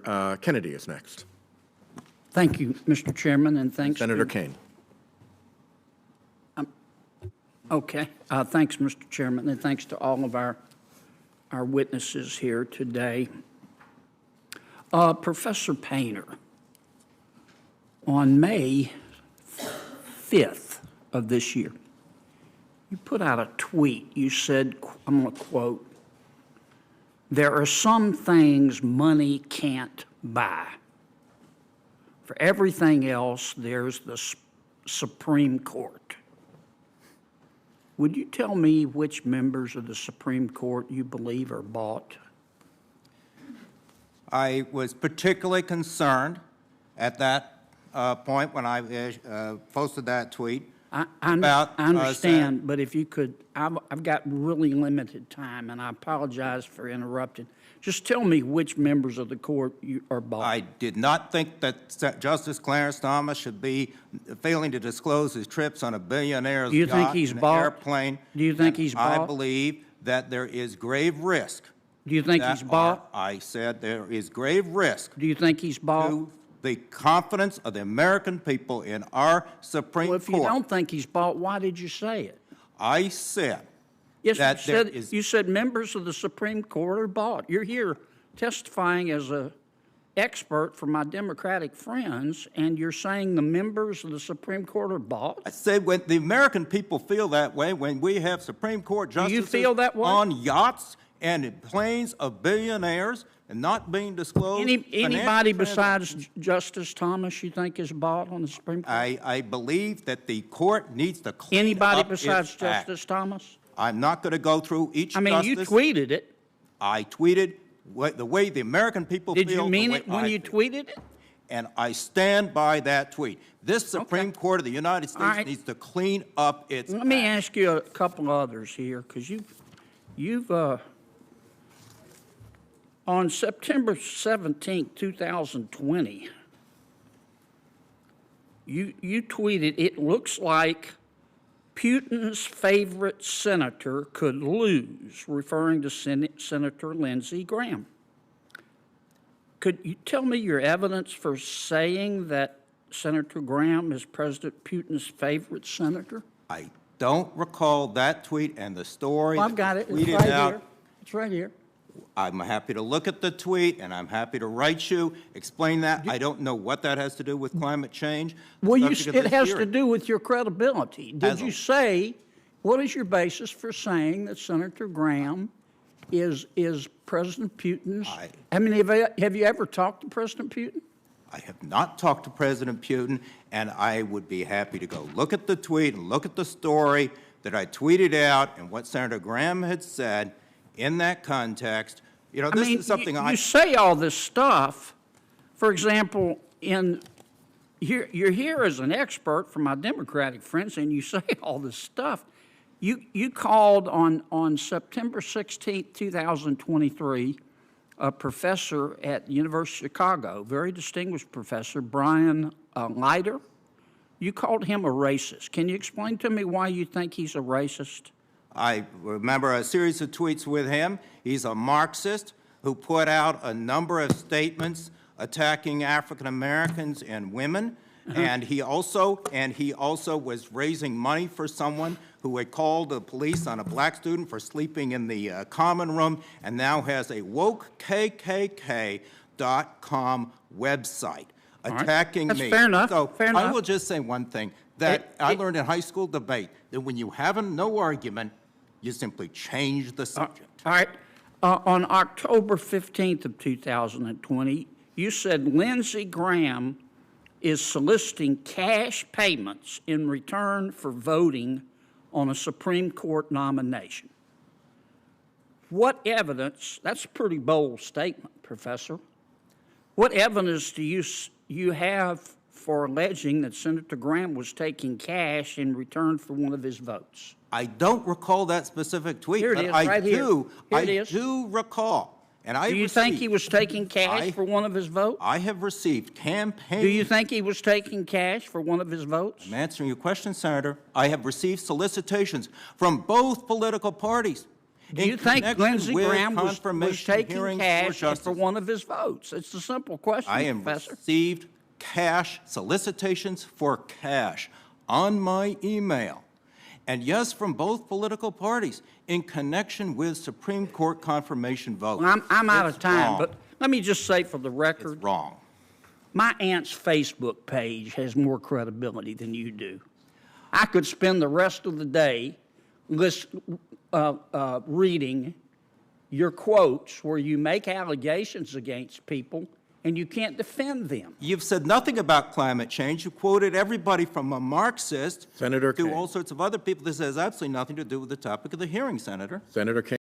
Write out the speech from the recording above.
Kennedy is next. Thank you, Mr. Chairman, and thanks. Senator Kane. Okay. Thanks, Mr. Chairman, and thanks to all of our witnesses here today. Professor Painter, on May 5th of this year, you put out a tweet. You said, I'm going to quote, "There are some things money can't buy. For everything else, there's the Supreme Court." Would you tell me which members of the Supreme Court you believe are bought? I was particularly concerned at that point when I posted that tweet. I understand, but if you could, I've got really limited time, and I apologize for interrupting. Just tell me which members of the court you are bought. I did not think that Justice Clarence Thomas should be failing to disclose his trips on a billionaire's Do you think yacht he's and bought? airplane. Do you think he's bought? I believe that there is grave risk. Do you think he's bought? I said there is grave risk. Do you think he's bought? To the confidence of the American people in our Supreme Well, Court. if you don't think he's bought, why did you say it? I said Yes, that you said members of the Supreme Court are bought. You're here testifying as an expert for my Democratic friends, and you're saying the members of the Supreme Court are bought? I said when the American people feel that way, when we have Supreme Court justices feel that way? on yachts and in planes of billionaires and not being disclosed. Anybody besides Justice Thomas you think is bought on the Supreme Court? I believe that the court needs to clean Anybody up besides its act. Justice Thomas? I'm not going to go through each I mean, justice. you tweeted it. I tweeted the way the American people feel. Did you mean it when you tweeted it? And I stand by that tweet. This Supreme Court of the United States needs to clean up its Let me act. ask you a couple others here, because you've on September 17, 2020, you tweeted, "It looks like Putin's favorite senator could lose," referring to Senator Lindsey Graham. Could you tell me your evidence for saying that Senator Graham is President Putin's favorite senator? I don't recall that tweet and the story. Well, I've got it. It's tweeted right out. here. It's right here. I'm happy to look at the tweet, and I'm happy to write you, explain that. I don't know what that has to do with climate change. Well, it has to do with your credibility. Did you say, what is your basis for saying that Senator Graham is President Putin's? I mean, have you ever talked to President Putin? I have not talked to President Putin, and I would be happy to go look at the tweet and look at the story that I tweeted out and what Senator Graham had said in that context. You know, this is something you say all this stuff. For example, you're here as an expert for my Democratic friends, and you say all this stuff. You called on September 16, 2023, a professor at the University of Chicago, very distinguished professor, Brian Leiter. You called him a racist. Can you explain to me why you think he's a racist? I remember a series of tweets with him. He's a Marxist who put out a number of statements attacking African Americans and women. And he also was raising money for someone who had called the police on a black student for sleeping in the common room, and now has a wokekkk.com website attacking That's me. fair enough. So fair enough. I will just say one thing that I learned in high school debate, that when you have no argument, you simply change the subject. All right. On October 15th of 2020, you said Lindsey Graham is soliciting cash payments in return for voting on a Supreme Court nomination. What evidence, that's a pretty bold statement, Professor. What evidence do you have for alleging that Senator Graham was taking cash in return for one of his votes? I don't recall that specific tweet, Here it but is, I right do. Here it is. I do recall. And Do you think he was taking cash for one of his votes? I have received campaign. Do you think he was taking cash for one of his votes? I'm answering your question, Senator. I have received solicitations from both political parties. Do you think Lindsey Graham was taking hearings cash for for justice. one of his votes? It's a simple question, I am Professor. received cash, solicitations for cash on my email. And yes, from both political parties in connection with Supreme Court confirmation votes. Well, I'm out of It's time, wrong. but let me just say for the record, It's wrong. my aunt's Facebook page has more credibility than you do. I could spend the rest of the day reading your quotes where you make allegations against people and you can't defend them. You've said nothing about climate change. You quoted everybody from a Marxist Senator to King. all sorts of other people. This has absolutely nothing to do with the topic of the hearing, Senator. Senator King.